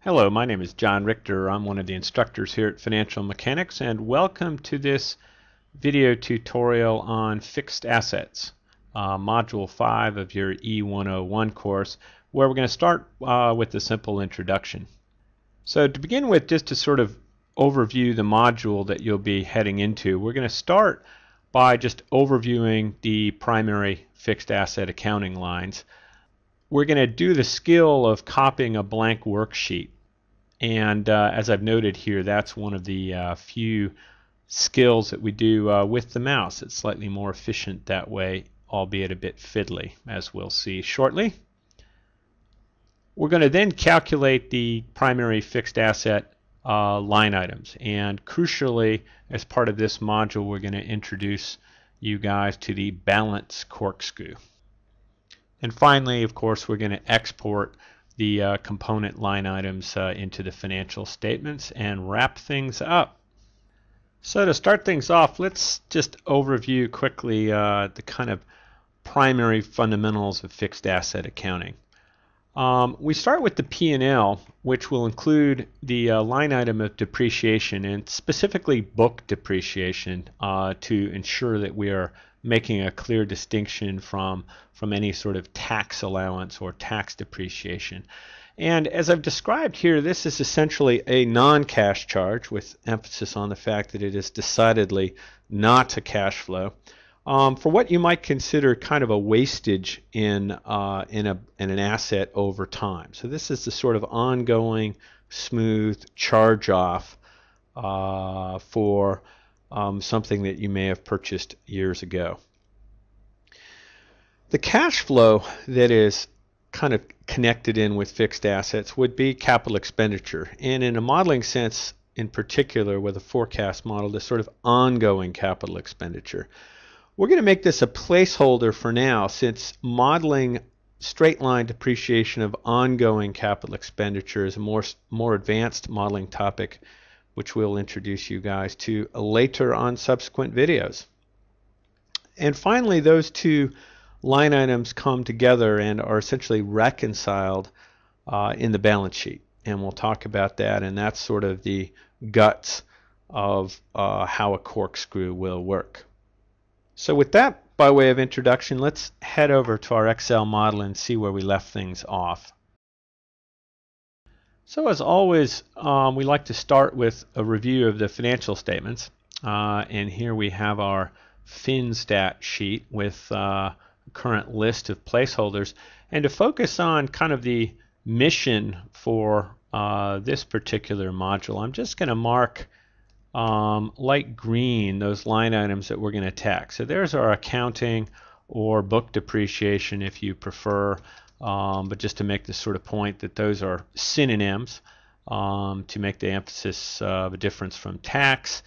Hello, my name is John Richter. I'm one of the instructors here at Financial Mechanics, and welcome to this video tutorial on fixed assets, Module 5 of your E101 course, where we're going to start with a simple introduction. So to begin with, just to sort of overview the module that you'll be heading into, we're going to start by just overviewing the primary fixed asset accounting lines. We're going to do the skill of copying a blank worksheet. And as I've noted here, that's one of the few skills that we do with the mouse. It's slightly more efficient that way, albeit a bit fiddly, as we'll see shortly. We're going to then calculate the primary fixed asset line items. And crucially, as part of this module, we're going to introduce you guys to the balance corkscrew. And finally, of course, we're going to export the component line items into the financial statements and wrap things up. So to start things off, let's just overview quickly the kind of primary fundamentals of fixed asset accounting. We start with the P&L, which will include the line item of depreciation, and specifically book depreciation, to ensure that we are making a clear distinction from any sort of tax allowance or tax depreciation. And as I've described here, this is essentially a non-cash charge, with emphasis on the fact that it is decidedly not a cash flow, for what you might consider kind of a wastage in an asset over time. So this is the sort of ongoing, smooth charge-off for something that you may have purchased years ago. The cash flow that is kind of connected in with fixed assets would be capital expenditure, and in a modeling sense in particular with a forecast model, this sort of ongoing capital expenditure. We're going to make this a placeholder for now, since modeling straight line depreciation of ongoing capital expenditure is a more advanced modeling topic, which we'll introduce you guys to later on subsequent videos. And finally, those two line items come together and are essentially reconciled in the balance sheet. And we'll talk about that, and that's sort of the guts of how a corkscrew will work. So with that, by way of introduction, let's head over to our Excel model and see where we left things off. So as always, we like to start with a review of the financial statements. And here we have our FinStat sheet with a current list of placeholders. And to focus on kind of the mission for this particular module, I'm just going to mark light green those line items that we're going to tax. So there's our accounting or book depreciation if you prefer. But just to make this sort of point that those are synonyms to make the emphasis of a difference from tax.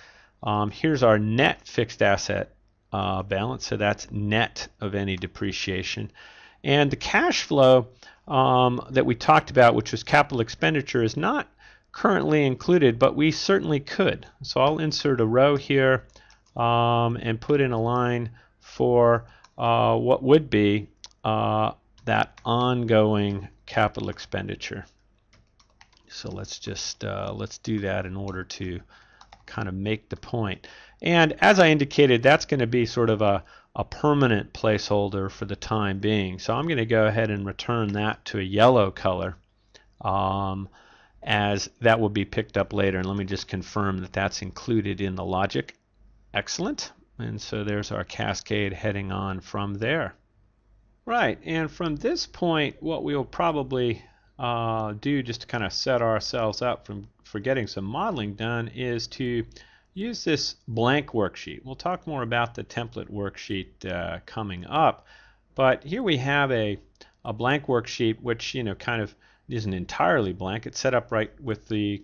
Here's our net fixed asset balance, so that's net of any depreciation. And the cash flow that we talked about, which was capital expenditure, is not currently included, but we certainly could. So I'll insert a row here and put in a line for what would be that ongoing capital expenditure. So let's just let's do that in order to kind of make the point. And as I indicated, that's going to be sort of a permanent placeholder for the time being. So I'm going to go ahead and return that to a yellow color, as that will be picked up later. And let me just confirm that that's included in the logic. Excellent. And so there's our cascade heading on from there. Right, and from this point, what we'll probably do, just to kind of set ourselves up for getting some modeling done, is to use this blank worksheet. We'll talk more about the template worksheet coming up, but here we have a blank worksheet, which kind of isn't entirely blank. It's set up right with the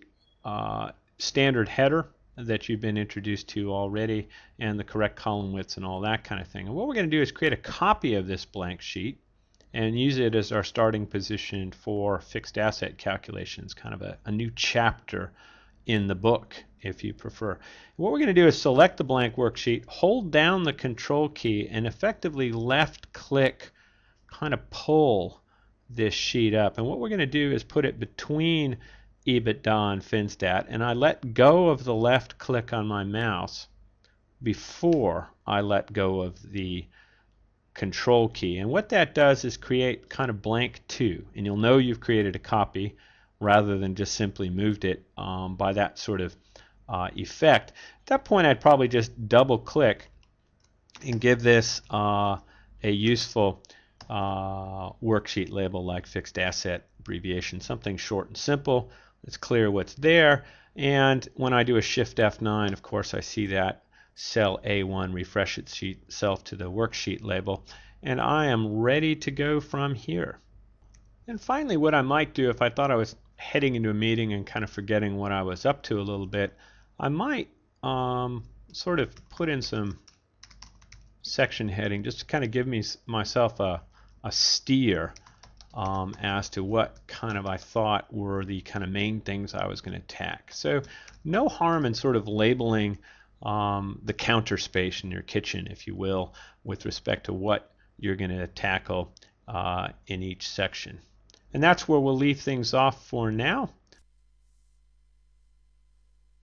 standard header that you've been introduced to already, and the correct column widths and all that kind of thing. And what we're going to do is create a copy of this blank sheet and use it as our starting position for fixed asset calculations, kind of a new chapter in the book, if you prefer. What we're going to do is select the blank worksheet, hold down the control key, and effectively left click, kind of pull this sheet up. And what we're going to do is put it between EBITDA and FinStat, and I let go of the left click on my mouse before I let go of the control key. And what that does is create kind of blank 2, and you'll know you've created a copy rather than just simply moved it by that sort of effect. At that point, I'd probably just double click and give this a useful worksheet label like fixed asset abbreviation, something short and simple. It's clear what's there, and when I do a Shift F9, of course, I see that cell A1 refresh itself to the worksheet label, and I am ready to go from here. And finally, what I might do if I thought I was heading into a meeting and kind of forgetting what I was up to a little bit, I might sort of put in some section heading just to kind of give myself a steer as to what kind of I thought were the kind of main things I was going to attack. So no harm in sort of labeling the counter space in your kitchen, if you will, with respect to what you're going to tackle in each section. And that's where we'll leave things off for now.